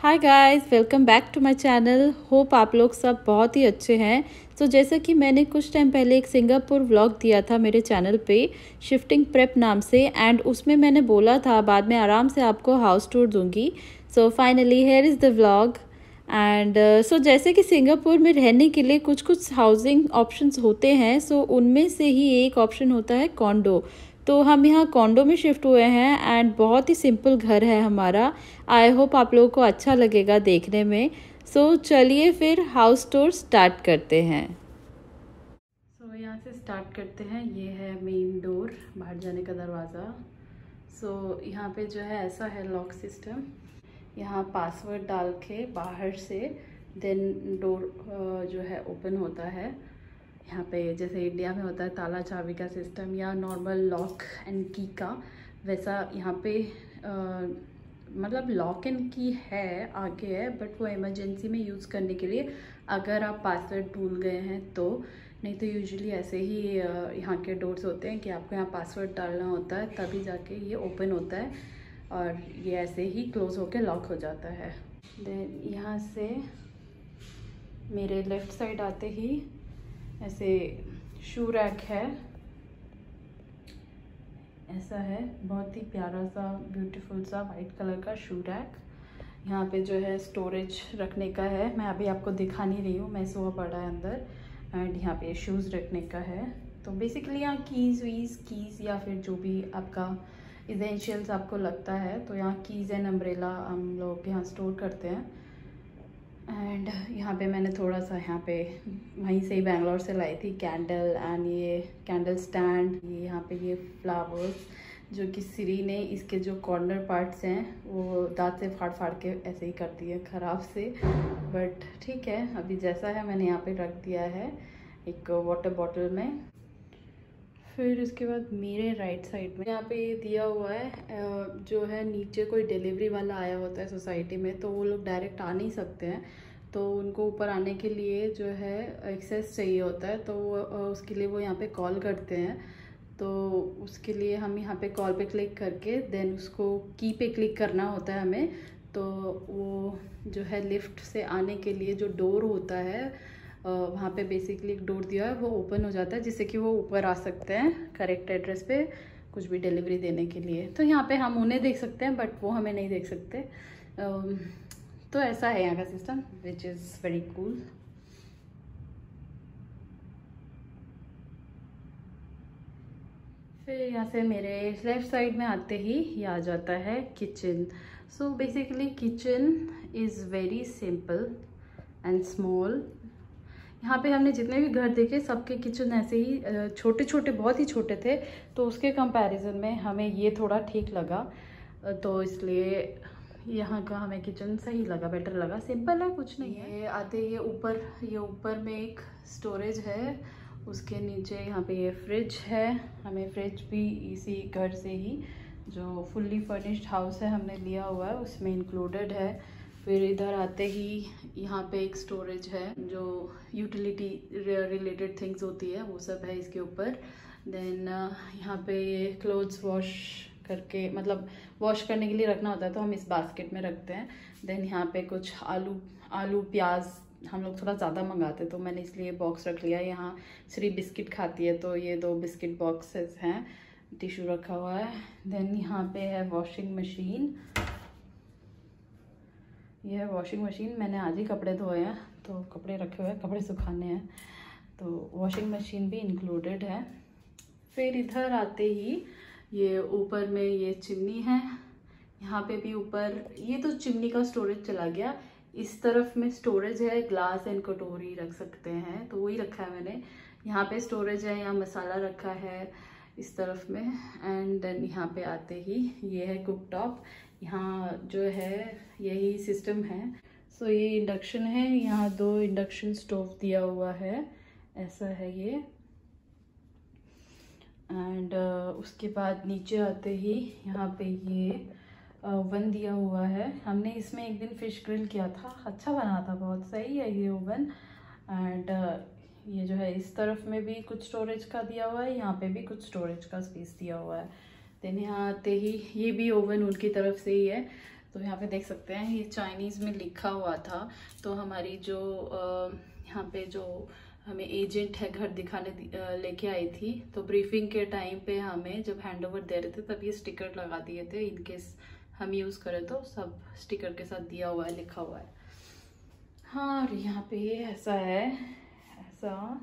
Hi guys, welcome back to my channel. Hope आप लोग सब बहुत ही अच्छे हैं। तो जैसा कि मैंने कुछ टाइम पहले एक सिंगापुर व्लॉग दिया था मेरे चैनल पे शिफ्टिंग प्रेप नाम से, एंड उसमें मैंने बोला था बाद में आराम से आपको हाउस टूर दूंगी। So finally here is the vlog. And so जैसे कि सिंगापुर में रहने के लिए कुछ कुछ हाउसिंग ऑप्शंस होते हैं, सो उनमें से ही एक ऑप्शन होता है कॉन्डो। तो हम यहाँ कॉन्डो में शिफ्ट हुए हैं एंड बहुत ही सिंपल घर है हमारा। आई होप आप लोगों को अच्छा लगेगा देखने में। सो चलिए फिर हाउस टूर स्टार्ट करते हैं। सो यहाँ से स्टार्ट करते हैं। ये है मेन डोर, बाहर जाने का दरवाज़ा। सो यहाँ पे जो है ऐसा है लॉक सिस्टम। यहाँ पासवर्ड डाल के बाहर से देन डोर जो है ओपन होता है। यहाँ पे जैसे इंडिया में होता है ताला चाबी का सिस्टम या नॉर्मल लॉक एंड की का, वैसा यहाँ पे मतलब लॉक एंड की है, आगे है, बट वो इमरजेंसी में यूज़ करने के लिए अगर आप पासवर्ड भूल गए हैं तो। नहीं तो यूजुअली ऐसे ही यहाँ के डोर्स होते हैं कि आपको यहाँ पासवर्ड डालना होता है तभी जाके ये ओपन होता है, और ये ऐसे ही क्लोज़ होके लॉक हो जाता है। देन यहाँ से मेरे लेफ़्ट साइड आते ही ऐसे शू रैक है। ऐसा है, बहुत ही प्यारा सा ब्यूटीफुल सा वाइट कलर का शू रैक। यहाँ पे जो है स्टोरेज रखने का है, मैं अभी आपको दिखा नहीं रही हूँ, मैं सुबह पड़ा है अंदर। एंड यहाँ पे शूज़ रखने का है। तो बेसिकली यहाँ कीज़ या फिर जो भी आपका इसेंशियल्स आपको लगता है, तो यहाँ कीज़ एंड अम्ब्रेला हम लोग यहाँ स्टोर करते हैं। एंड यहाँ पे मैंने थोड़ा सा यहाँ पे वहीं से ही बैंगलोर से लाई थी कैंडल, एंड ये कैंडल स्टैंड, ये यहाँ पे ये फ्लावर्स जो कि सिरी ने इसके जो कॉर्नर पार्ट्स हैं वो दांत से फाड़ फाड़ के ऐसे ही कर दिए ख़राब से, बट ठीक है अभी जैसा है मैंने यहाँ पे रख दिया है एक वाटर बॉटल में। फिर उसके बाद मेरे राइट साइड में यहाँ पे ये दिया हुआ है, जो है नीचे कोई डिलीवरी वाला आया होता है सोसाइटी में, तो वो लोग डायरेक्ट आ नहीं सकते हैं, तो उनको ऊपर आने के लिए जो है एक्सेस चाहिए होता है, तो उसके लिए वो यहाँ पे कॉल करते हैं। तो उसके लिए हम यहाँ पे कॉल पे क्लिक करके देन उसको की पे क्लिक करना होता है हमें। तो वो जो है लिफ्ट से आने के लिए जो डोर होता है वहाँ पे बेसिकली एक डोर दिया है, वो ओपन हो जाता है जिससे कि वो ऊपर आ सकते हैं करेक्ट एड्रेस पे कुछ भी डिलीवरी देने के लिए। तो यहाँ पे हम उन्हें देख सकते हैं बट वो हमें नहीं देख सकते। तो ऐसा है यहाँ का system, which is very cool. फिर यहाँ से मेरे लेफ़्ट साइड में आते ही ये आ जाता है kitchen. So basically kitchen is very simple and small. यहाँ पे हमने जितने भी घर देखे सबके किचन ऐसे ही छोटे छोटे, बहुत ही छोटे थे, तो उसके कंपैरिजन में हमें ये थोड़ा ठीक लगा, तो इसलिए यहाँ का हमें किचन सही लगा, बेटर लगा। सिंपल है, कुछ नहीं है। ये आते ये ऊपर में एक स्टोरेज है, उसके नीचे यहाँ पे ये फ्रिज है। हमें फ्रिज भी इसी घर से ही, जो फुल्ली फर्निश्ड हाउस है हमने लिया हुआ है, उसमें इंक्लूडेड है। फिर इधर आते ही यहाँ पे एक स्टोरेज है, जो यूटिलिटी रिलेटेड थिंग्स होती है वो सब है इसके ऊपर। देन यहाँ पे ये क्लोथ्स वॉश करके, मतलब वॉश करने के लिए रखना होता है, तो हम इस बास्केट में रखते हैं। देन यहाँ पे कुछ आलू प्याज हम लोग थोड़ा ज़्यादा मंगाते हैं, तो मैंने इसलिए बॉक्स रख लिया। यहाँ श्री बिस्किट खाती है, तो ये 2 बिस्किट बॉक्सेस हैं। टिश्यू रखा हुआ है। देन यहाँ पे है वॉशिंग मशीन। ये है वॉशिंग मशीन, मैंने आज ही कपड़े धोए हैं तो कपड़े रखे हुए हैं, कपड़े सुखाने हैं, तो वॉशिंग मशीन भी इंक्लूडेड है। फिर इधर आते ही ये ऊपर में ये चिमनी है। यहाँ पे भी ऊपर ये तो चिमनी का स्टोरेज चला गया। इस तरफ में स्टोरेज है, ग्लास एंड कटोरी रख सकते हैं, तो वही रखा है मैंने। यहाँ पे स्टोरेज है, यहाँ मसाला रखा है इस तरफ में। एंड देन यहाँ पे आते ही ये है कुक टॉप। यहाँ जो है यही सिस्टम है। सो ये इंडक्शन है, यहाँ 2 इंडक्शन स्टोव दिया हुआ है, ऐसा है ये। एंड उसके बाद नीचे आते ही यहाँ पे ये ओवन दिया हुआ है। हमने इसमें एक दिन फिश ग्रिल किया था, अच्छा बना था, बहुत सही है ये ओवन। एंड ये जो है इस तरफ में भी कुछ स्टोरेज का दिया हुआ है, यहाँ पे भी कुछ स्टोरेज का स्पेस दिया हुआ है। देन यहाँ आते ही ये भी ओवन उनकी तरफ से ही है। तो यहाँ पे देख सकते हैं ये चाइनीज़ में लिखा हुआ था। तो हमारी जो यहाँ पे जो हमें एजेंट है घर दिखाने लेके आई थी, तो ब्रीफिंग के टाइम पे हमें जब हैंडओवर दे रहे थे तब ये स्टिकर लगा दिए थे, इनकेस हम यूज़ करें तो सब स्टिकर के साथ दिया हुआ है, लिखा हुआ है। हाँ, और यहाँ पे ये ऐसा है, ऐसा।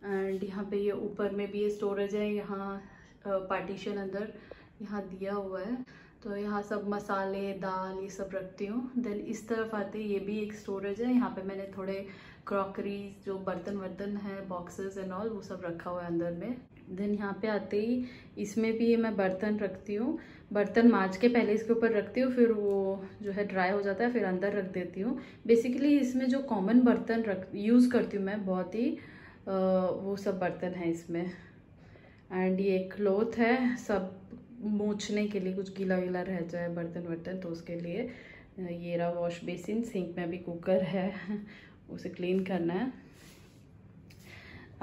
एंड यहाँ पे ये ऊपर में भी ये स्टोरेज है, यहाँ पार्टीशन अंदर यहाँ दिया हुआ है। तो यहाँ सब मसाले, दाल, ये सब रखती हूँ। देन इस तरफ आते ये भी एक स्टोरेज है, यहाँ पे मैंने थोड़े क्रॉकरी जो बर्तन वर्तन है, बॉक्सेस एंड ऑल, वो सब रखा हुआ है अंदर में। देन यहाँ पे आते ही इसमें भी मैं बर्तन रखती हूँ। बर्तन मांज के पहले इसके ऊपर रखती हूँ, फिर वो जो है ड्राई हो जाता है, फिर अंदर रख देती हूँ। बेसिकली इसमें जो कॉमन बर्तन यूज़ करती हूँ मैं, बहुत ही वो सब बर्तन है इसमें। एंड ये क्लॉथ है सब मोचने के लिए, कुछ गीला गीला रह जाए बर्तन वर्तन तो उसके लिए। ये रहा वॉश बेसिन, सिंक में भी कुकर है उसे क्लीन करना है।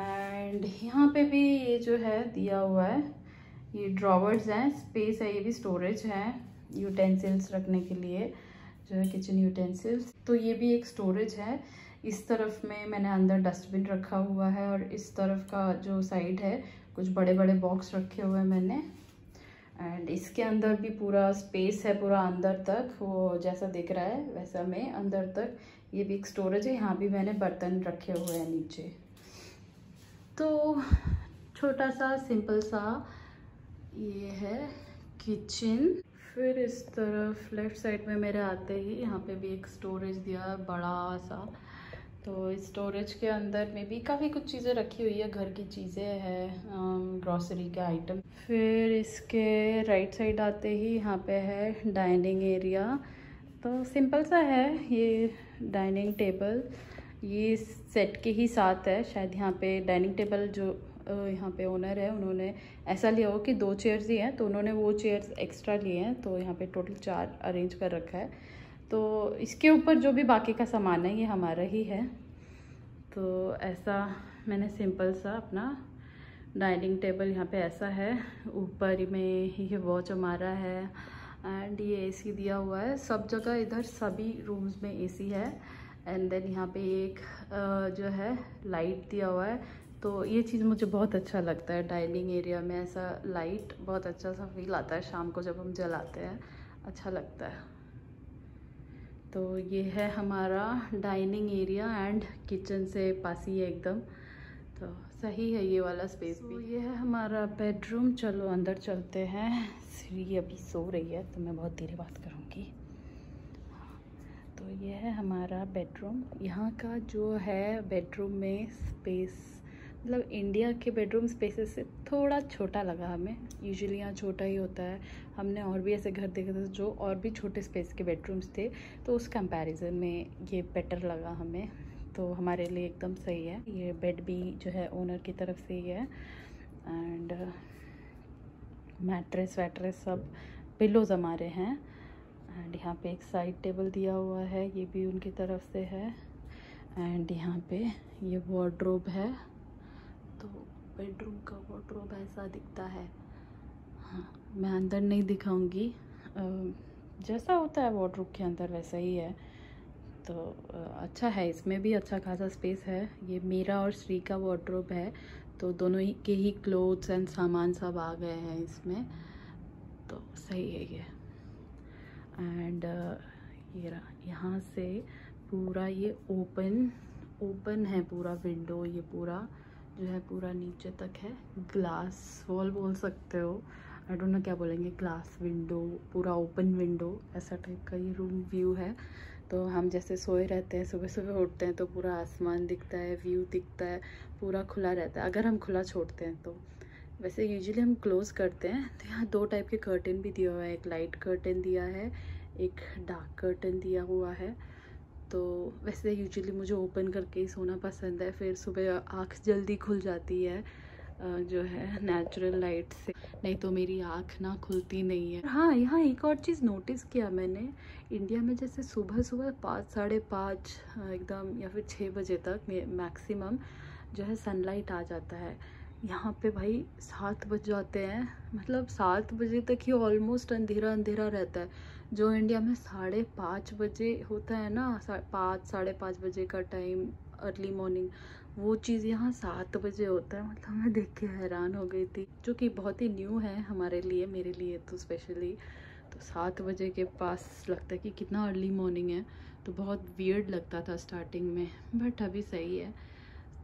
एंड यहाँ पे भी ये जो है दिया हुआ है, ये ड्रॉवर्स हैं, स्पेस है, ये भी स्टोरेज है यूटेंसिल्स रखने के लिए, जो है किचन यूटेंसिल्स। तो ये भी एक स्टोरेज है। इस तरफ में मैंने अंदर डस्टबिन रखा हुआ है, और इस तरफ का जो साइड है कुछ बड़े बड़े बॉक्स रखे हुए हैं मैंने। एंड इसके अंदर भी पूरा स्पेस है, पूरा अंदर तक, वो जैसा दिख रहा है वैसा में अंदर तक। ये भी एक स्टोरेज है, यहाँ भी मैंने बर्तन रखे हुए हैं नीचे। तो छोटा सा सिंपल सा ये है किचन। फिर इस तरफ लेफ्ट साइड में मेरे आते ही यहाँ पे भी एक स्टोरेज दिया है बड़ा सा। तो इस स्टोरेज के अंदर में भी काफ़ी कुछ चीज़ें रखी हुई है, घर की चीज़ें हैं, ग्रॉसरी के आइटम। फिर इसके राइट साइड आते ही यहाँ पे है डाइनिंग एरिया। तो सिंपल सा है ये डाइनिंग टेबल, ये सेट के ही साथ है शायद। यहाँ पे डाइनिंग टेबल जो यहाँ पे ओनर है उन्होंने ऐसा लिया हो कि 2 चेयर्स ही हैं, तो उन्होंने वो चेयर्स एक्स्ट्रा लिए हैं, तो यहाँ पे टोटल 4 अरेंज कर रखा है। तो इसके ऊपर जो भी बाकी का सामान है ये हमारा ही है। तो ऐसा मैंने सिंपल सा अपना डाइनिंग टेबल यहाँ पे ऐसा है। ऊपर में ये वॉच हमारा है, एंड ये एसी दिया हुआ है सब जगह, इधर सभी रूम्स में एसी है। एंड देन यहाँ पे एक जो है लाइट दिया हुआ है। तो ये चीज़ मुझे बहुत अच्छा लगता है, डाइनिंग एरिया में ऐसा लाइट बहुत अच्छा सा फील आता है शाम को जब हम जलाते हैं, अच्छा लगता है। तो ये है हमारा डाइनिंग एरिया, एंड किचन से पास ही है एकदम, तो सही है ये वाला स्पेस भी। ये है हमारा बेडरूम। चलो अंदर चलते हैं। श्री अभी सो रही है तो मैं बहुत धीरे बात करूँगी। तो ये है हमारा बेडरूम। यहाँ का जो है बेडरूम में स्पेस, मतलब इंडिया के बेडरूम स्पेसेस से थोड़ा छोटा लगा हमें। यूजुअली यहाँ छोटा ही होता है। हमने और भी ऐसे घर देखे थे जो और भी छोटे स्पेस के बेडरूम्स थे, तो उस कंपैरिजन में ये बेटर लगा हमें, तो हमारे लिए एकदम सही है। ये बेड भी जो है ओनर की तरफ से ही है, एंड मैट्रेस वैट्रेस सब पिलोज हमारे हैं। एंड यहाँ पे एक साइड टेबल दिया हुआ है, ये भी उनकी तरफ से है। एंड यहाँ पे ये वार्डरोब है, तो बेडरूम का वार्डरोब ऐसा दिखता है। हाँ, मैं अंदर नहीं दिखाऊंगी, जैसा होता है वार्डरोब के अंदर वैसा ही है। तो अच्छा है, इसमें भी अच्छा खासा स्पेस है। ये मेरा और श्री का वार्डरोब है, तो दोनों ही के ही क्लोथ्स एंड सामान सब आ गए हैं इसमें, तो सही है ये। एंड ये रहा, यहाँ से पूरा ये ओपन है पूरा विंडो, ये पूरा जो है पूरा नीचे तक है। ग्लास वॉल बोल सकते हो, आई डोंट नो क्या बोलेंगे, ग्लास विंडो, पूरा ओपन विंडो ऐसा टाइप का ये रूम व्यू है। तो हम जैसे सोए रहते हैं, सुबह सुबह उठते हैं तो पूरा आसमान दिखता है, व्यू दिखता है, पूरा खुला रहता है अगर हम खुला छोड़ते हैं तो। वैसे यूजुअली हम क्लोज़ करते हैं। तो यहाँ 2 टाइप के कर्टेन भी दिया हुआ है, एक लाइट कर्टेन दिया है, एक डार्क कर्टेन दिया हुआ है। तो वैसे यूजुअली मुझे ओपन करके ही सोना पसंद है, फिर सुबह आँख जल्दी खुल जाती है जो है नेचुरल लाइट से, नहीं तो मेरी आँख ना खुलती नहीं है। हाँ, यहाँ एक और चीज़ नोटिस किया मैंने, इंडिया में जैसे सुबह सुबह 5 साढ़े 5 एकदम या फिर 6 बजे तक मैक्सिमम जो है सनलाइट आ जाता है। यहाँ पे भाई 7 बज जाते हैं, मतलब 7 बजे तक ही ऑलमोस्ट अंधेरा अंधेरा रहता है, जो इंडिया में 5:30 बजे होता है ना, 5 5:30 बजे का टाइम अर्ली मॉर्निंग, वो चीज़ यहाँ 7 बजे होता है। मतलब मैं देख के हैरान हो गई थी, जो कि बहुत ही न्यू है हमारे लिए, मेरे लिए तो स्पेशली। तो 7 बजे के पास लगता है कि कितना अर्ली मॉर्निंग है, तो बहुत वियर्ड लगता था स्टार्टिंग में, बट अभी सही है।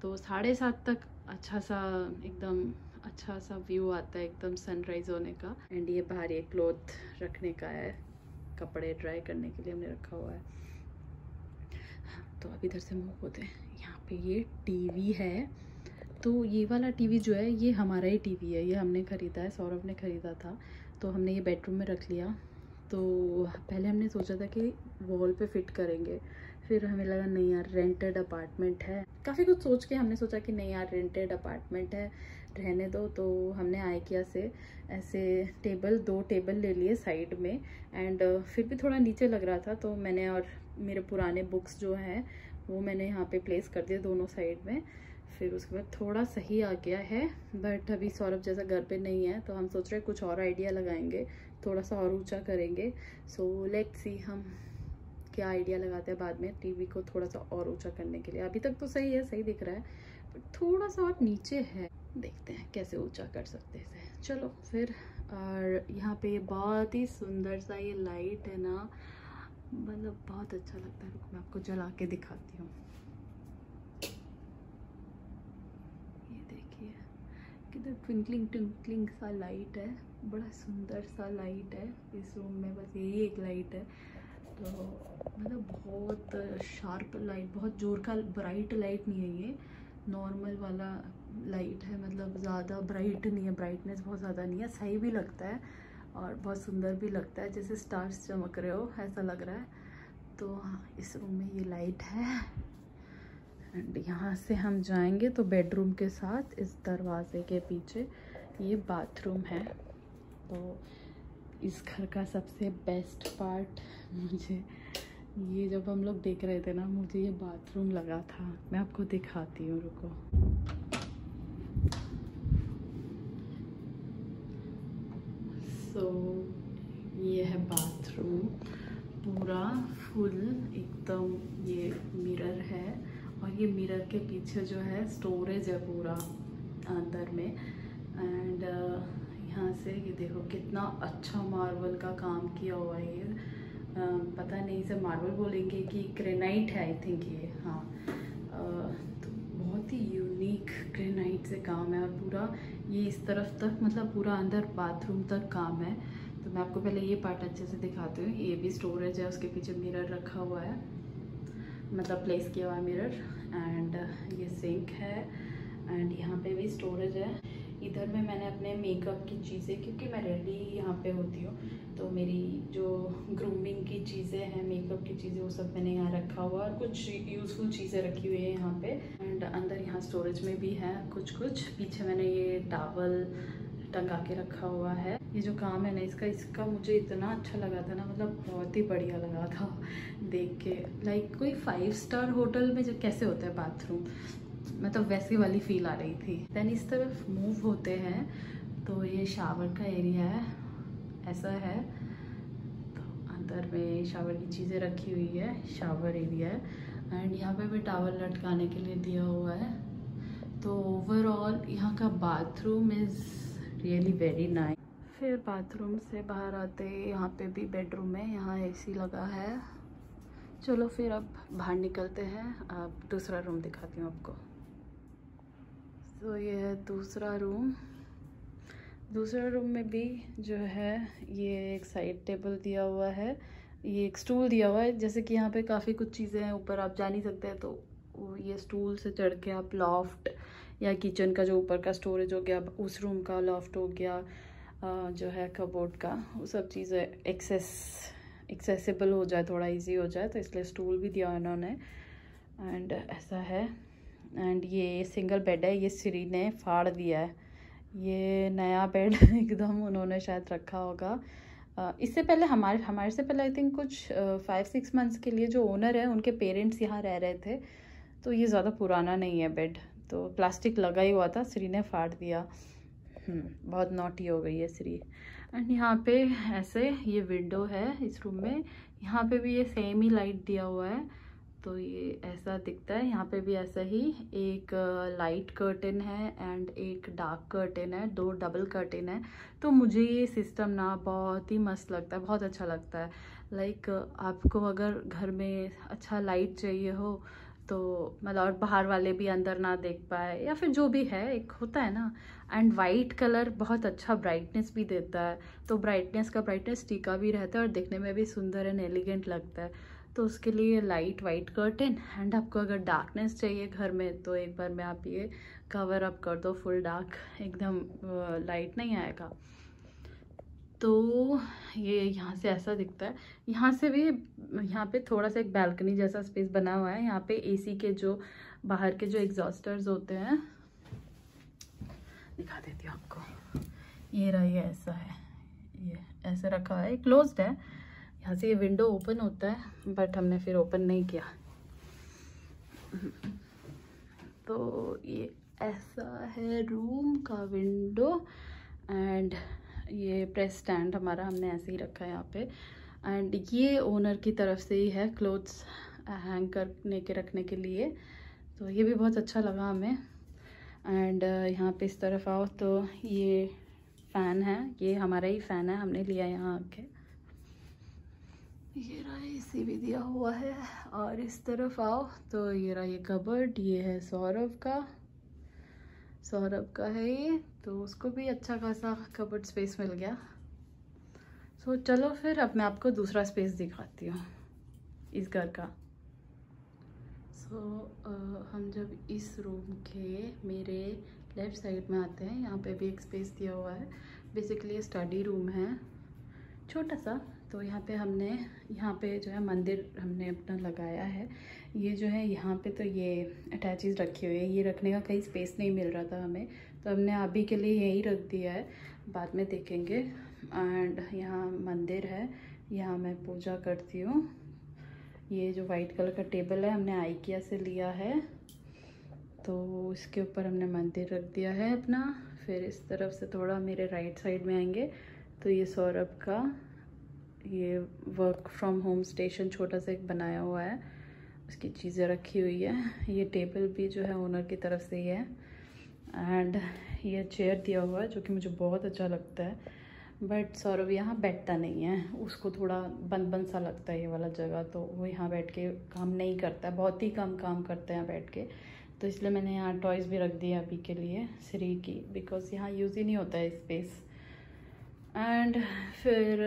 तो 7:30 तक अच्छा सा एकदम अच्छा सा व्यू आता है एकदम सनराइज़ होने का। एंड ये बाहर ये क्लॉथ रखने का है, कपड़े ड्राई करने के लिए हमने रखा हुआ है। तो अब इधर से मूव होते हैं। यहाँ पे ये टीवी है, तो ये वाला टीवी जो है ये हमारा ही टीवी है, ये हमने ख़रीदा है, सौरभ ने ख़रीदा था, तो हमने ये बेडरूम में रख लिया। तो पहले हमने सोचा था कि वॉल पे फिट करेंगे, फिर हमें लगा नहीं यार रेंटेड अपार्टमेंट है, काफ़ी कुछ सोच के हमने सोचा कि नहीं यार रेंटेड अपार्टमेंट है, रहने दो। तो हमने आइकिया से ऐसे 2 टेबल ले लिए साइड में। एंड फिर भी थोड़ा नीचे लग रहा था, तो मैंने और मेरे पुराने बुक्स जो हैं वो मैंने यहाँ पे प्लेस कर दिए दोनों साइड में। फिर उसके बाद थोड़ा सही आ गया है, बट अभी सौरभ जैसा घर पे नहीं है, तो हम सोच रहे हैं कुछ और आइडिया लगाएंगे, थोड़ा सा और ऊंचा करेंगे। सो लेट्स सी हम क्या आइडिया लगाते हैं बाद में टीवी को थोड़ा सा और ऊंचा करने के लिए। अभी तक तो सही है, सही दिख रहा है, बट थोड़ा सा और नीचे है, देखते हैं कैसे ऊंचा कर सकते हैं इसे। चलो फिर। और यहाँ पे बहुत ही सुंदर सा ये लाइट है ना, मतलब बहुत अच्छा लगता है। रुक मैं आपको जला के दिखाती हूँ। ये देखिए किधर ट्विंकलिंग ट्विंकलिंग सा लाइट है, बड़ा सुंदर सा लाइट है इस रूम में। बस यही एक लाइट है, तो मतलब बहुत शार्प लाइट, बहुत जोर का ब्राइट लाइट नहीं है ये, नॉर्मल वाला लाइट है। मतलब ज़्यादा ब्राइट नहीं है, ब्राइटनेस बहुत ज़्यादा नहीं है, सही भी लगता है और बहुत सुंदर भी लगता है, जैसे स्टार्स चमक रहे हो ऐसा लग रहा है। तो हाँ, इस रूम में ये लाइट है। एंड यहाँ से हम जाएंगे तो बेडरूम के साथ इस दरवाजे के पीछे ये बाथरूम है। तो इस घर का सबसे बेस्ट पार्ट मुझे ये, जब हम लोग देख रहे थे ना, मुझे ये बाथरूम लगा था। मैं आपको दिखाती हूँ, रुको। सो ये है बाथरूम, पूरा फुल एकदम ये मिरर है, और ये मिरर के पीछे जो है स्टोरेज है पूरा अंदर में। एंड यहाँ से ये देखो कितना अच्छा मार्बल का काम किया हुआ है ये। पता नहीं इसे मार्बल बोलेंगे कि ग्रेनाइट है, आई थिंक ये, हाँ। तो बहुत ही यूनिक ग्रेनाइट से काम है, और पूरा ये इस तरफ तक, मतलब पूरा अंदर बाथरूम तक काम है। तो मैं आपको पहले ये पार्ट अच्छे से दिखाती हूँ। ये भी स्टोरेज है, उसके पीछे मिरर रखा हुआ है, मतलब प्लेस किया हुआ है मिरर। एंड ये सिंक है, एंड यहाँ पे भी स्टोरेज है। इधर में मैंने अपने मेकअप की चीज़ें, क्योंकि मैं रेडी यहाँ पे होती हूँ, तो मेरी जो ग्रूमिंग की चीज़ें हैं, मेकअप की चीज़ें, वो सब मैंने यहाँ रखा हुआ है। कुछ यूज़फुल चीज़ें रखी हुई है यहाँ पे। एंड अंदर यहाँ स्टोरेज में भी है कुछ कुछ। पीछे मैंने ये टॉवल टंगा के रखा हुआ है। ये जो काम है ना इसका मुझे इतना अच्छा लगा था ना, मतलब बहुत ही बढ़िया लगा था देख के। लाइक कोई 5 स्टार होटल में जो कैसे होता है बाथरूम, मतलब वैसी वाली फील आ रही थी। देन इस तरफ मूव होते हैं तो ये शावर का एरिया है, ऐसा है। तो अंदर में शावर की चीज़ें रखी हुई है, शावर एरिया है। एंड यहाँ पे भी टॉवल लटकाने के लिए दिया हुआ है। तो ओवरऑल यहाँ का bathroom is really very nice. फिर बाथरूम से बाहर आते हैं, यहाँ पे भी बेडरूम है, यहाँ एसी लगा है। चलो फिर अब बाहर निकलते हैं, अब दूसरा रूम दिखाती हूँ आपको। तो ये है दूसरा रूम। दूसरा रूम में भी जो है ये एक साइड टेबल दिया हुआ है, ये एक स्टूल दिया हुआ है। जैसे कि यहाँ पे काफ़ी कुछ चीज़ें हैं, ऊपर आप जा नहीं सकते हैं, तो ये स्टूल से चढ़ के आप लॉफ्ट या किचन का जो ऊपर का स्टोरेज हो गया, उस रूम का लॉफ्ट हो गया, जो है कबोर्ड का, वो सब चीज़ें एक्सेसिबल हो जाए, थोड़ा इजी हो जाए, तो इसलिए स्टूल भी दिया उन्होंने। एंड ऐसा है। एंड ये सिंगल बेड है, ये श्री ने फाड़ दिया है, ये नया बेड एकदम उन्होंने शायद रखा होगा। इससे पहले हमारे से पहले आई थिंक कुछ 5-6 मंथ्स के लिए जो ओनर है उनके पेरेंट्स यहाँ रह रहे थे, तो ये ज़्यादा पुराना नहीं है बेड, तो प्लास्टिक लगा ही हुआ था, श्री ने फाड़ दिया। बहुत नॉटी हो गई है श्री। एंड यहाँ पे ऐसे ये विंडो है इस रूम में, यहाँ पे भी ये सेम ही लाइट दिया हुआ है, तो ये ऐसा दिखता है। यहाँ पे भी ऐसा ही एक लाइट कर्टेन है एंड एक डार्क कर्टेन है, 2 डबल कर्टेन है। तो मुझे ये सिस्टम ना बहुत ही मस्त लगता है, बहुत अच्छा लगता है। लाइक आपको अगर घर में अच्छा लाइट चाहिए हो तो मतलब, और बाहर वाले भी अंदर ना देख पाए या फिर जो भी है, एक होता है ना। एंड वाइट कलर बहुत अच्छा ब्राइटनेस भी देता है, तो ब्राइटनेस टीका भी रहता है और दिखने में भी सुंदर एंड एलिगेंट लगता है। तो उसके लिए लाइट वाइट कर्टेन। एंड आपको अगर डार्कनेस चाहिए घर में तो एक बार में आप ये कवर अप कर दो, फुल डार्क, एकदम लाइट नहीं आएगा। तो ये यहाँ से ऐसा दिखता है। यहाँ से भी, यहाँ पे थोड़ा सा एक बैल्कनी जैसा स्पेस बना हुआ है। यहाँ पे एसी के जो बाहर के जो एग्जॉस्टर्स होते हैं, दिखा देती हूँ आपको। ये रहा, ये ऐसा है, ये ऐसे रखा है, क्लोज्ड है। यहाँ से ये विंडो ओपन होता है बट हमने फिर ओपन नहीं किया। तो ये ऐसा है रूम का विंडो। एंड ये प्रेस स्टैंड हमारा हमने ऐसे ही रखा है यहाँ पे। एंड ये ओनर की तरफ से ही है, क्लोथ्स हैंग करने के रखने के लिए, तो ये भी बहुत अच्छा लगा हमें। एंड यहाँ पे इस तरफ आओ तो ये फ़ैन है, ये हमारा ही फ़ैन है, हमने लिया यहाँ आके। ये रहा, एसी भी दिया हुआ है। और इस तरफ आओ तो ये रहा, ये कबर्ड, ये है सौरभ का है ये, तो उसको भी अच्छा खासा कबर्ड स्पेस मिल गया। सो चलो फिर अब मैं आपको दूसरा स्पेस दिखाती हूँ इस घर का। हम जब इस रूम के मेरे लेफ़्ट साइड में आते हैं, यहाँ पे भी एक स्पेस दिया हुआ है। बेसिकली स्टडी रूम है छोटा सा। तो यहाँ पे जो है मंदिर हमने अपना लगाया है। ये जो है यहाँ पे तो ये अटैचीज रखी हुई है, ये रखने का कहीं स्पेस नहीं मिल रहा था हमें, तो हमने अभी के लिए यही रख दिया है, बाद में देखेंगे। एंड यहाँ मंदिर है, यहाँ मैं पूजा करती हूँ। ये जो वाइट कलर का टेबल है हमने आइकिया से लिया है, तो इसके ऊपर हमने मंदिर रख दिया है अपना। फिर इस तरफ से थोड़ा मेरे राइट साइड में आएंगे तो ये सौरभ का ये वर्क फ्रॉम होम स्टेशन छोटा सा एक बनाया हुआ है, उसकी चीज़ें रखी हुई है। ये टेबल भी जो है ओनर की तरफ से ही है। एंड ये चेयर दिया हुआ है जो कि मुझे बहुत अच्छा लगता है, बट सौरभ यहाँ बैठता नहीं है, उसको थोड़ा बंद सा लगता है ये वाला जगह, तो वो यहाँ बैठ के काम नहीं करता है, बहुत ही कम काम करते हैं बैठ के। तो इसलिए मैंने यहाँ टॉयज़ भी रख दिए अभी के लिए श्री की, बिकॉज़ यहाँ यूज़ ही नहीं होता है स्पेस। एंड फिर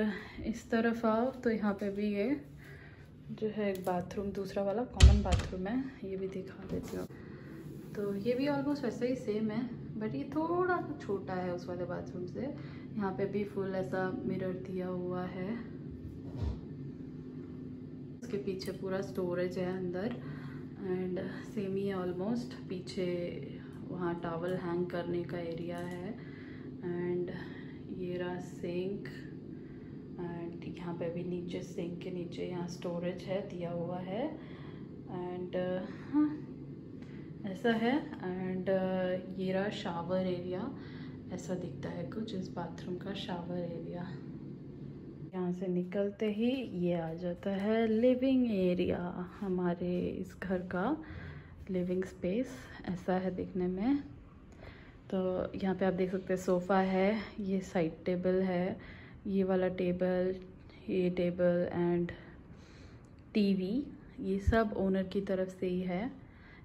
इस तरफ आओ तो यहाँ पे भी ये जो है एक बाथरूम, दूसरा वाला कॉमन बाथरूम है, ये भी दिखा देती हूँ। तो ये भी ऑलमोस्ट वैसे ही सेम है, बट ये थोड़ा सा छोटा है उस वाले बाथरूम से। यहाँ पे भी फुल ऐसा मिरर दिया हुआ है, उसके पीछे पूरा स्टोरेज है अंदर। एंड सेम ही है ऑलमोस्ट, पीछे वहाँ टॉवल हैंग करने का एरिया है। एंड ये रहा सिंक। एंड यहाँ पे भी नीचे सिंक के नीचे यहाँ स्टोरेज है दिया हुआ है। एंड हाँ ऐसा है। एंड ये रहा शावर एरिया, ऐसा दिखता है कुछ इस बाथरूम का शावर एरिया। यहाँ से निकलते ही ये आ जाता है लिविंग एरिया, हमारे इस घर का लिविंग स्पेस ऐसा है दिखने में। तो यहाँ पे आप देख सकते हैं सोफ़ा है, ये साइड टेबल है, ये वाला टेबल, ये टेबल एंड टीवी, ये सब ओनर की तरफ से ही है।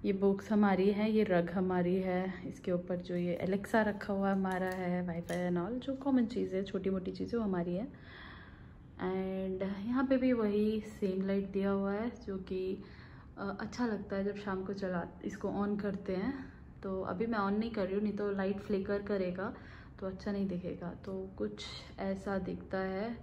ये बुक्स हमारी है, ये रग हमारी है, इसके ऊपर जो ये एलेक्सा रखा हुआ हमारा है, वाईफाई एंड ऑल जो कॉमन चीज़ें, छोटी मोटी चीज़ें वो हमारी है। एंड यहाँ पे भी वही सेम लाइट दिया हुआ है जो कि अच्छा लगता है जब शाम को इसको ऑन करते हैं। तो अभी मैं ऑन नहीं कर रही हूँ, नहीं तो लाइट फ्लिकर करेगा तो अच्छा नहीं दिखेगा। तो कुछ ऐसा दिखता है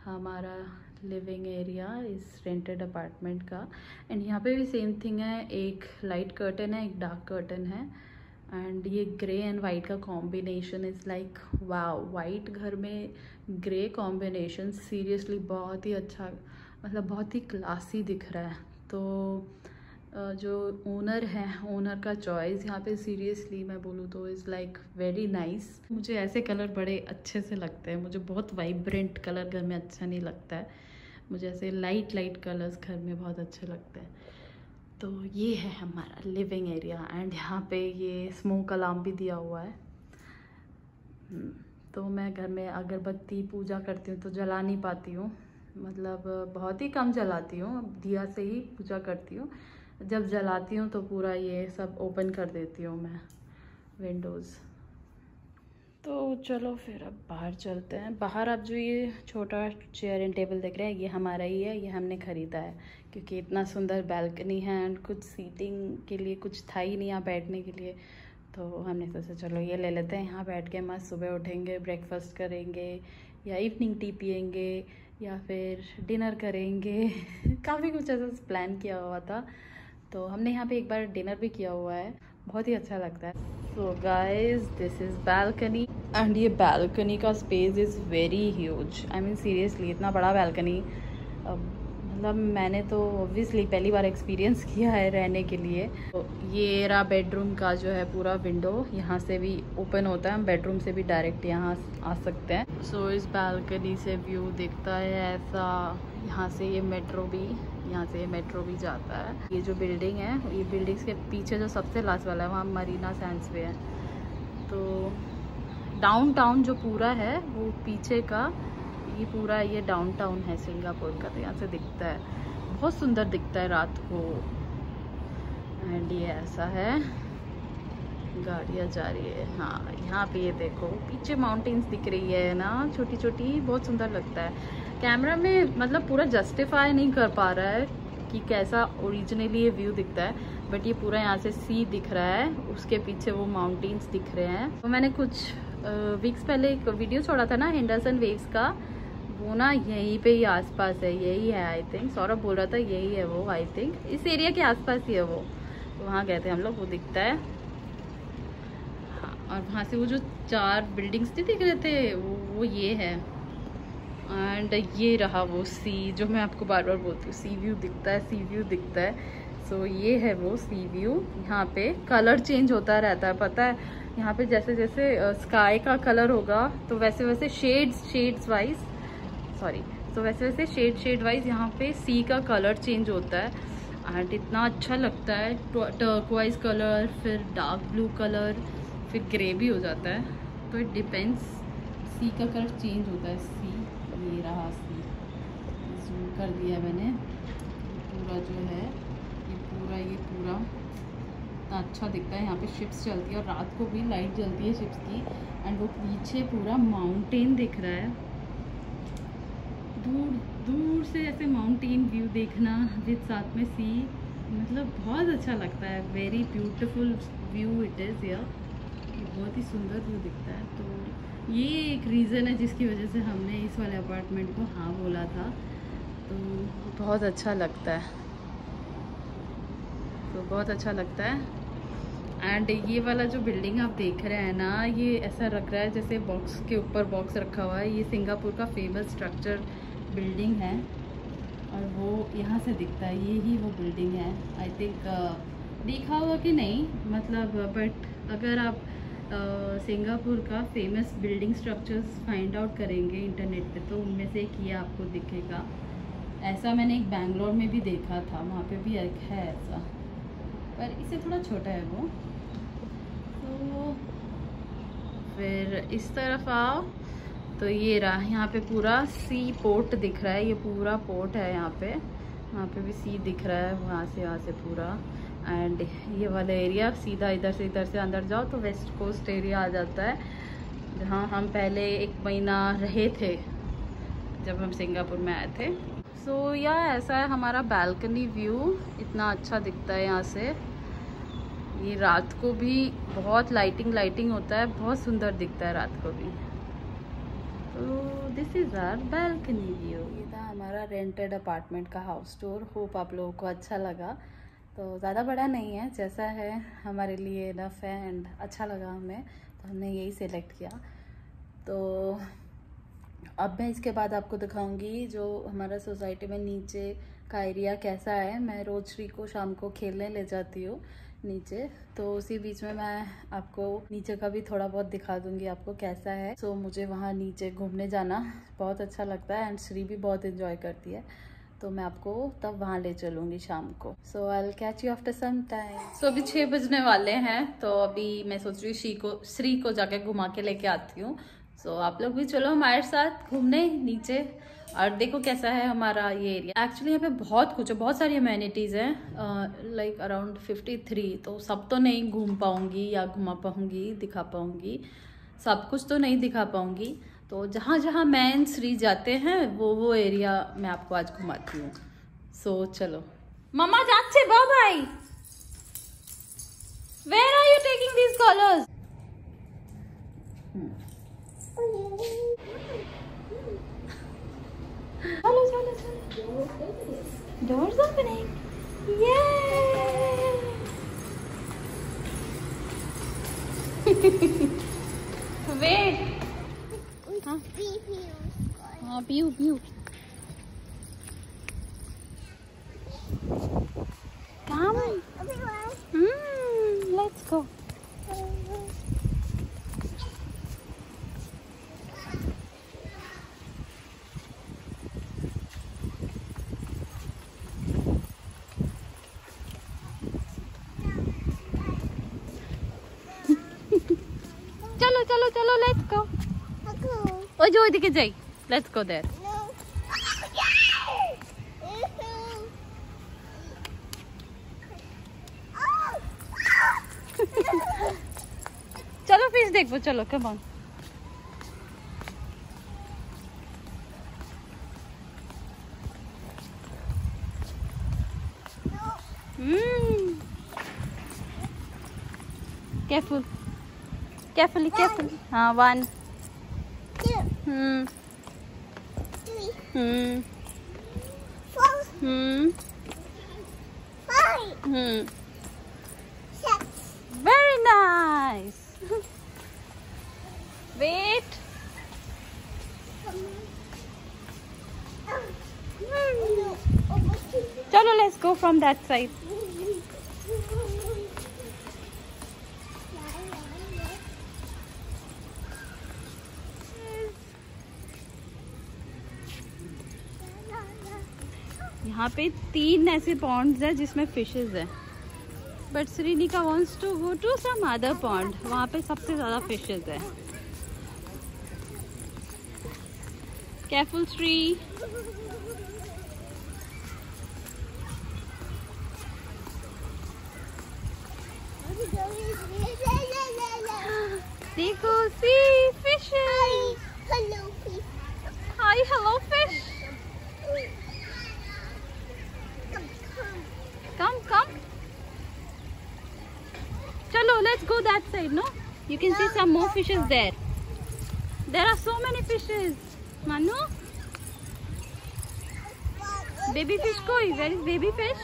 हमारा लिविंग एरिया इस रेंटेड अपार्टमेंट का। एंड यहाँ पे भी सेम थिंग है, एक लाइट कर्टन है, एक डार्क कर्टन है। एंड ये ग्रे एंड वाइट का combination is like wow, white घर में ग्रे कॉम्बिनेशन सीरियसली बहुत ही अच्छा, मतलब बहुत ही क्लासी दिख रहा है। तो जो ओनर है, ओनर का चॉइस यहाँ पे सीरियसली मैं बोलूँ तो इज़ लाइक वेरी नाइस। मुझे ऐसे कलर बड़े अच्छे से लगते हैं, मुझे बहुत वाइब्रेंट कलर घर में अच्छा नहीं लगता है, मुझे ऐसे लाइट लाइट कलर्स घर में बहुत अच्छे लगते हैं। तो ये है हमारा लिविंग एरिया एंड यहाँ पे ये स्मोक अलार्म भी दिया हुआ है। तो मैं घर में अगरबत्ती पूजा करती हूँ तो जला नहीं पाती हूँ, मतलब बहुत ही कम जलाती हूँ, दिया से ही पूजा करती हूँ। जब जलाती हूँ तो पूरा ये सब ओपन कर देती हूँ मैं विंडोज़। तो चलो फिर अब बाहर चलते हैं। बाहर आप जो ये छोटा चेयर एंड टेबल देख रहे हैं ये हमारा ही है, ये हमने ख़रीदा है क्योंकि इतना सुंदर बैल्कनी है एंड कुछ सीटिंग के लिए कुछ था ही नहीं यहाँ बैठने के लिए, तो हमने सोचा चलो ये ले लेते हैं। यहाँ बैठ के मस्त सुबह उठेंगे, ब्रेकफास्ट करेंगे या इवनिंग टी पियेंगे या फिर डिनर करेंगे काफ़ी कुछ ऐसा प्लान किया हुआ था, तो हमने यहाँ पे एक बार डिनर भी किया हुआ है, बहुत ही अच्छा लगता है। So guys this is balcony and ये बैल्कनी का space is very huge, I mean seriously इतना बड़ा बैल्कनी मतलब मैंने तो ऑब्वियसली पहली बार एक्सपीरियंस किया है रहने के लिए। तो ये रहा बेडरूम का जो है पूरा विंडो, यहाँ से भी ओपन होता है, हम बेडरूम से भी डायरेक्ट यहाँ आ सकते हैं। सो इस बैल्कनी से व्यू दिखता है ऐसा, यहाँ से ये मेट्रो भी जाता है। ये जो बिल्डिंग है, ये बिल्डिंग्स के पीछे जो सबसे लास्ट वाला है वहाँ मरीना सैंड्स पे है। तो डाउनटाउन जो पूरा है वो पीछे का ये पूरा ये डाउनटाउन है सिंगापुर का, तो यहाँ से दिखता है, बहुत सुंदर दिखता है रात को। एंड ये ऐसा है, गाड़ियाँ जा रही है। हाँ यहाँ पे ये देखो पीछे माउंटेन्स दिख रही है ना, छोटी छोटी, बहुत सुंदर लगता है। कैमरा में मतलब पूरा जस्टिफाई नहीं कर पा रहा है कि कैसा ओरिजिनली ये व्यू दिखता है, बट ये पूरा यहाँ से सी दिख रहा है, उसके पीछे वो माउंटेन्स दिख रहे हैं। तो मैंने कुछ वीक्स पहले एक वीडियो छोड़ा था ना हेंडरसन वेव्स का, वो ना यहीं पे ही आसपास है, यही है आई थिंक, सौरभ बोल रहा था यही है वो, आई थिंक इस एरिया के आसपास ही है वो। तो वहाँ गए थे हम लोग, वो दिखता है। हाँ और वहाँ से वो जो 4 बिल्डिंग्स नहीं दिख रहे थे वो ये है। एंड ये रहा वो सी जो मैं आपको बार बार बोलती हूँ, सी व्यू दिखता है, सी व्यू दिखता है। सो ये है वो सी व्यू। यहाँ पे कलर चेंज होता रहता है, पता है, यहाँ पे जैसे जैसे स्काई का कलर होगा तो वैसे वैसे शेड्स वाइज शेड वाइज यहाँ पे सी का कलर चेंज होता है। एंड इतना अच्छा लगता है, टर्क्वाइज कलर, फिर डार्क ब्लू कलर, फिर ग्रे भी हो जाता है, तो इट डिपेंड्स, सी का कलर चेंज होता है। सी ये रहा, सी जूम कर दिया मैंने, पूरा जो है ये पूरा इतना अच्छा दिखता है। यहाँ पे शिप्स चलती है और रात को भी लाइट जलती है शिप्स की। एंड वो पीछे पूरा माउंटेन दिख रहा है, दूर दूर से ऐसे माउंटेन व्यू देखना विद साथ में सी, मतलब बहुत अच्छा लगता है। Very beautiful view it is यार, बहुत ही सुंदर व्यू दिखता है। तो ये एक रीज़न है जिसकी वजह से हमने इस वाले अपार्टमेंट को हाँ बोला था, तो बहुत अच्छा लगता है, तो बहुत अच्छा लगता है। एंड ये वाला जो बिल्डिंग आप देख रहे हैं ना, ये ऐसा लग रहा है जैसे बॉक्स के ऊपर बॉक्स रखा हुआ है। ये सिंगापुर का फेमस स्ट्रक्चर बिल्डिंग है और वो यहाँ से दिखता है, ये ही वो बिल्डिंग है। आई थिंक देखा होगा कि नहीं, मतलब बट अगर आप सिंगापुर का famous building structures find out करेंगे इंटरनेट पे तो उनमें से एक ये आपको दिखेगा। ऐसा मैंने एक बैंगलोर में भी देखा था, वहाँ पे भी एक है ऐसा, पर इससे थोड़ा छोटा है वो। तो फिर इस तरफ आओ तो ये रहा, यहाँ पे पूरा सी पोर्ट दिख रहा है, ये पूरा पोर्ट है यहाँ पे भी सी दिख रहा है, वहाँ से पूरा। एंड ये वाला एरिया सीधा इधर से अंदर जाओ तो वेस्ट कोस्ट एरिया आ जाता है, जहाँ हम पहले 1 महीना रहे थे जब हम सिंगापुर में आए थे। सो या ऐसा है हमारा बैल्कनी व्यू, इतना अच्छा दिखता है यहाँ से। ये रात को भी बहुत लाइटिंग होता है, बहुत सुंदर दिखता है रात को भी। तो this is our balcony view. ये था हमारा रेंटेड अपार्टमेंट का हाउस टूर। होप आप लोगों को अच्छा लगा। तो ज़्यादा बड़ा नहीं है, जैसा है हमारे लिए इनफ है एंड अच्छा लगा हमें, तो हमने यही सेलेक्ट किया। तो अब मैं इसके बाद आपको दिखाऊंगी जो हमारा सोसाइटी में नीचे का एरिया कैसा है। मैं रोज श्री को शाम को खेलने ले जाती हूँ नीचे, तो उसी बीच में मैं आपको नीचे का भी थोड़ा बहुत दिखा दूंगी आपको कैसा है। सो मुझे वहाँ नीचे घूमने जाना बहुत अच्छा लगता है एंड श्री भी बहुत एंजॉय करती है, तो मैं आपको तब वहाँ ले चलूँगी शाम को। So I will catch you after some time. So अभी 6 बजने वाले हैं, तो अभी मैं सोच रही हूँ श्री को जाके घुमा के लेके आती हूँ। सो आप लोग भी चलो हमारे साथ घूमने नीचे और देखो कैसा है हमारा ये एरिया। एक्चुअली यहाँ पे बहुत कुछ है, बहुत सारी अमेनिटीज़ हैं, लाइक अराउंड 53। तो सब तो नहीं घूम पाऊँगी या घुमा पाऊँगी, दिखा पाऊँगी, सब कुछ तो नहीं दिखा पाऊँगी। तो जहाँ जहाँ मैं एंड श्री जाते हैं वो एरिया मैं आपको आज घुमाती हूँ। सो चलो। मामा जाच्छे bye. Where are you taking these colours? चलो चलो चलो, डोर्स ओपनिंग, वेट। हाँ पीयू पीयू, कम, लेट्स गो। चलो चलो चलो, लेट्स गो। ओ जो दिखे जाई, लेट्स गो देयर। चलो फिश देखो, चलो come on. Careful carefully carefully. हाँ 1 2 3 4 5 6 very nice। wait, चलो let's go from that side। यहाँ पे 3 ऐसे पॉन्ड्स है जिसमें फिशेस है, but Shrinika wants to go to some other pond, वहाँ पे सबसे ज्यादा फिशेस है। केयरफुल श्री। देखो see fishes. Hello fish. Hi hello fish. Come. Chalo, let's go that side, no? You can see some more fishes there. There are so many fishes. Manu? Baby fish koi? Where is baby fish?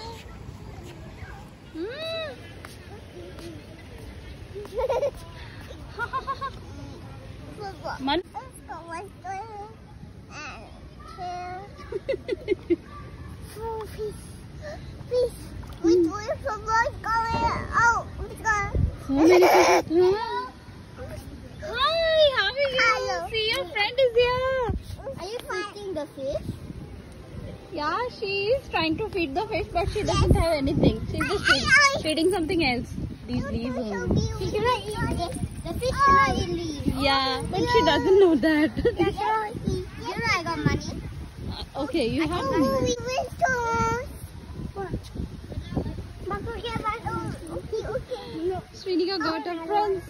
Manu? Fish. Which way from going out? So many fishes. Hi, how are you? Hello. See, your friend is here. Are you feeding the fish? Yeah, she is trying to feed the fish, but she doesn't have anything. She's just feeding something else. These leaves only. She cannot eat the fish. Cannot eat leaves. Yeah, but she doesn't know that. You know I got money. Okay, you have money. Srinika got her friends.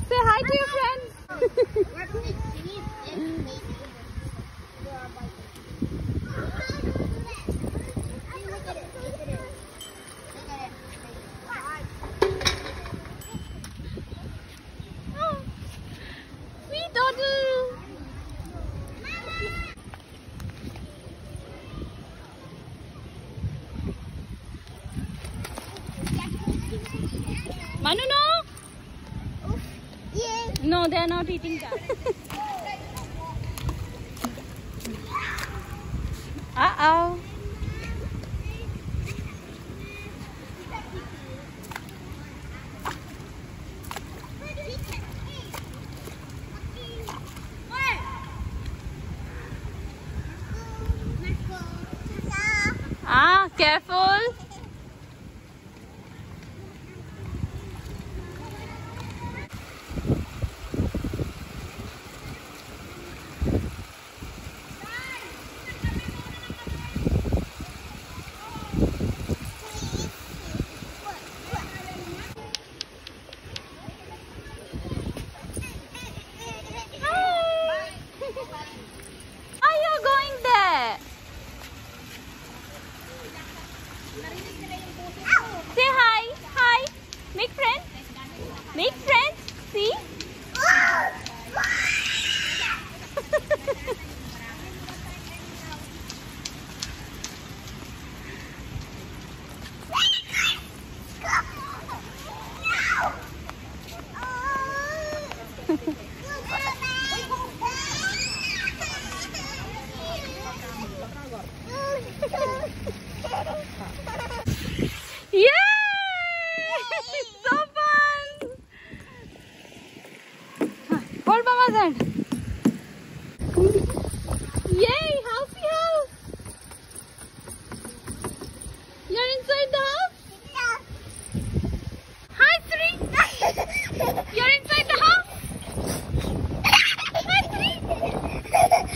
Say hi to your friends. Sweet Doddle. Manu, no? Yes. No, they are not eating that. आओ। Careful. Say hi. Hi. Make friends. Make friends. See? So fun! Hold Mama's hand. Yay! Housey house! You're inside the house? Hi, Sri! You're inside the house? Hi, Sri!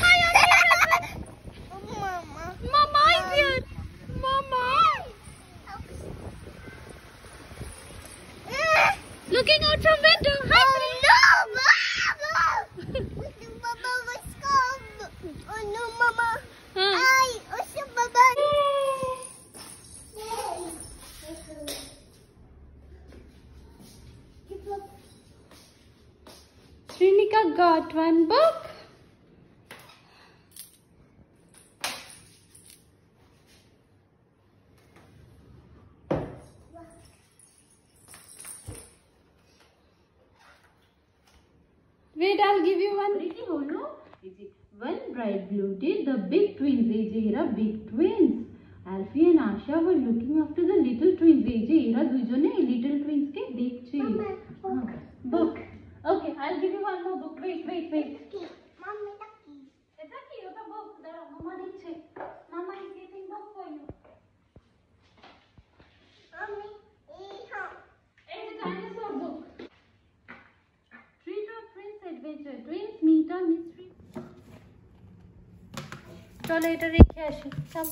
Hi, Mama! Mama is here! Mama! Looking out from window. Hi, Sri! Mama was come. Oh no, Mama. Huh. I also Mama. Srinika got one book. Wait, I'll give you one. One bright blue day, the big twins, Eira, big twins. Alfie and Asha were looking after the little twins. Eira, dujone little twins ke dekche. Book. Okay, I'll give you one more book. Wait. Mommy, lucky. It's a cute book. Mama dekche. Mama is giving book for you. Mommy, It's a dinosaur book. Treat of Twins Adventure. Twins meet a mystery. So later, come.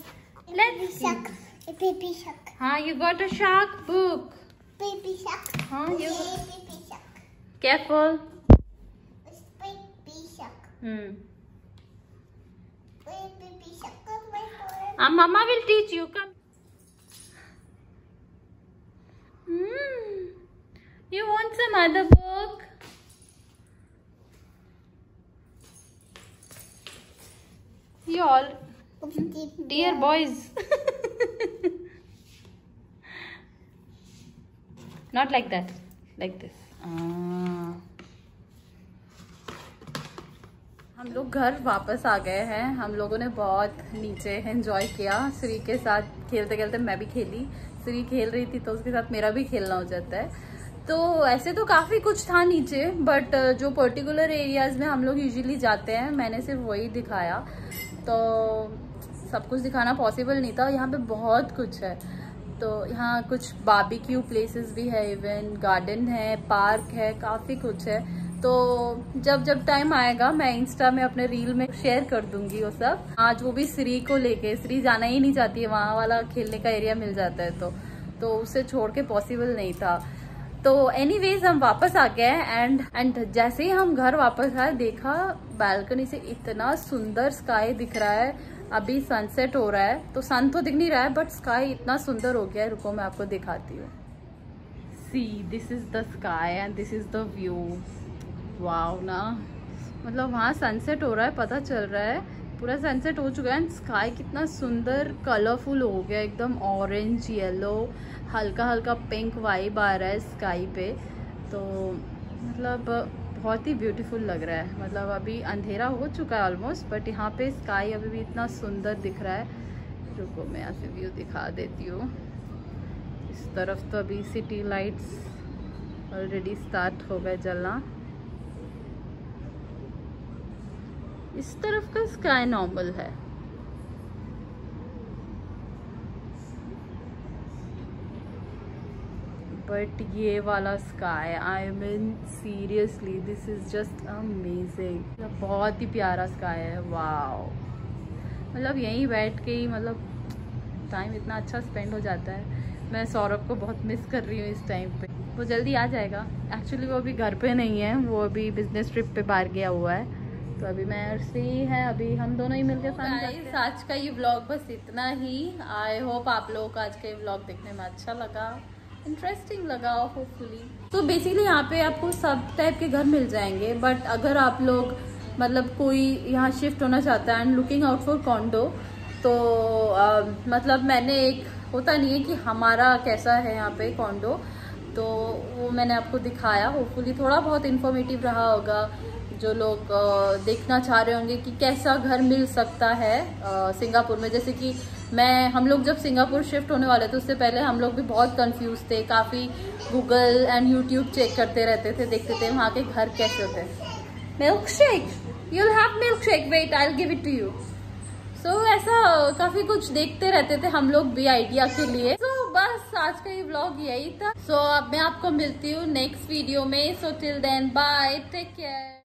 Baby shark. A baby shark. हाँ, you got a shark book. Baby shark. हाँ, you. Baby shark. Careful. It's baby shark. Hmm. Baby shark. Come my friend. Mama will teach you. Come. Hmm. You want some other book? You all. Dear boys. Not like that. Like this. हम लोग घर वापस आ गए हैं। हम लोगों ने बहुत नीचे एंजॉय किया। श्री के साथ खेलते खेलते मैं भी खेली। श्री खेल रही थी तो उसके साथ मेरा भी खेलना हो जाता है। तो ऐसे तो काफ़ी कुछ था नीचे, बट जो पर्टिकुलर एरियाज़ में हम लोग यूजुअली जाते हैं मैंने सिर्फ वही दिखाया। तो सब कुछ दिखाना पॉसिबल नहीं था। यहाँ पे बहुत कुछ है। तो यहाँ कुछ बारबेक्यू प्लेसेस भी है, इवन गार्डन है, पार्क है, काफ़ी कुछ है। तो जब टाइम आएगा मैं इंस्टा में अपने रील में शेयर कर दूंगी वो सब। आज वो भी श्री को लेके, श्री जाना ही नहीं चाहती है, वहाँ वाला खेलने का एरिया मिल जाता है तो उसे छोड़ के पॉसिबल नहीं था। तो एनीवेज हम वापस आ गए एंड जैसे ही हम घर वापस आए देखा बालकनी से इतना सुंदर स्काई दिख रहा है। अभी सनसेट हो रहा है तो सन तो दिख नहीं रहा है बट स्काई इतना सुंदर हो गया है। रुको मैं आपको दिखाती हूँ। See this is the sky and this is the view. Wow ना, मतलब वहाँ सनसेट हो रहा है, पता चल रहा है पूरा सनसेट हो चुका है एंड स्काई कितना सुंदर कलरफुल हो गया, एकदम ऑरेंज येलो हल्का हल्का पिंक वाइब आ रहा है स्काई पे। तो मतलब बहुत ही ब्यूटीफुल लग रहा है। मतलब अभी अंधेरा हो चुका है ऑलमोस्ट, बट यहाँ पे स्काई अभी भी इतना सुंदर दिख रहा है रुको मैं यहाँ से व्यू दिखा देती हूँ। इस तरफ तो अभी सिटी लाइट्स ऑलरेडी स्टार्ट हो गए जलना। इस तरफ का स्काई नॉर्मल है। बट ये वाला sky, I mean seriously this is just amazing. बहुत ही प्यारा स्काई है, वाओ। मतलब यहीं बैठ के ही मतलब टाइम इतना अच्छा स्पेंड हो जाता है। मैं सौरभ को बहुत मिस कर रही हूँ इस टाइम पे। वो जल्दी आ जाएगा। एक्चुअली वो अभी घर पे नहीं है, वो अभी बिजनेस ट्रिप पे बाहर गया हुआ है। तो अभी मैं फ्री है, अभी हम दोनों ही मिलकर साथ करते हैं। आज का ये व्लॉग बस इतना ही। आई होप आप लोगों को आज का ये व्लॉग देखने में अच्छा लगा, इंटरेस्टिंग लगा होपफुली। तो बेसिकली यहाँ पे आपको सब टाइप के घर मिल जाएंगे, बट अगर आप लोग मतलब कोई यहाँ शिफ्ट होना चाहता है and looking out for condor, तो मतलब मैंने एक होता नहीं है कि हमारा कैसा है यहाँ पे कॉन्डो, तो वो मैंने आपको दिखाया। होपफुली थोड़ा बहुत इन्फॉर्मेटिव रहा होगा। जो लोग देखना चाह रहे होंगे कि कैसा घर मिल सकता है सिंगापुर में। जैसे कि हम लोग जब सिंगापुर शिफ्ट होने वाले थे उससे पहले हम लोग भी बहुत कंफ्यूज थे, काफ़ी गूगल एंड यूट्यूब चेक करते रहते थे, देखते थे वहाँ के घर कैसे होते हैं। Milk shake, you'll have milk shake, wait I will give it to you. So ऐसा काफ़ी कुछ देखते रहते थे हम लोग भी आइडिया के लिए। सो बस आज का ये व्लॉग यही था। सो अब मैं आपको मिलती हूँ नेक्स्ट वीडियो में। So till then bye, take care.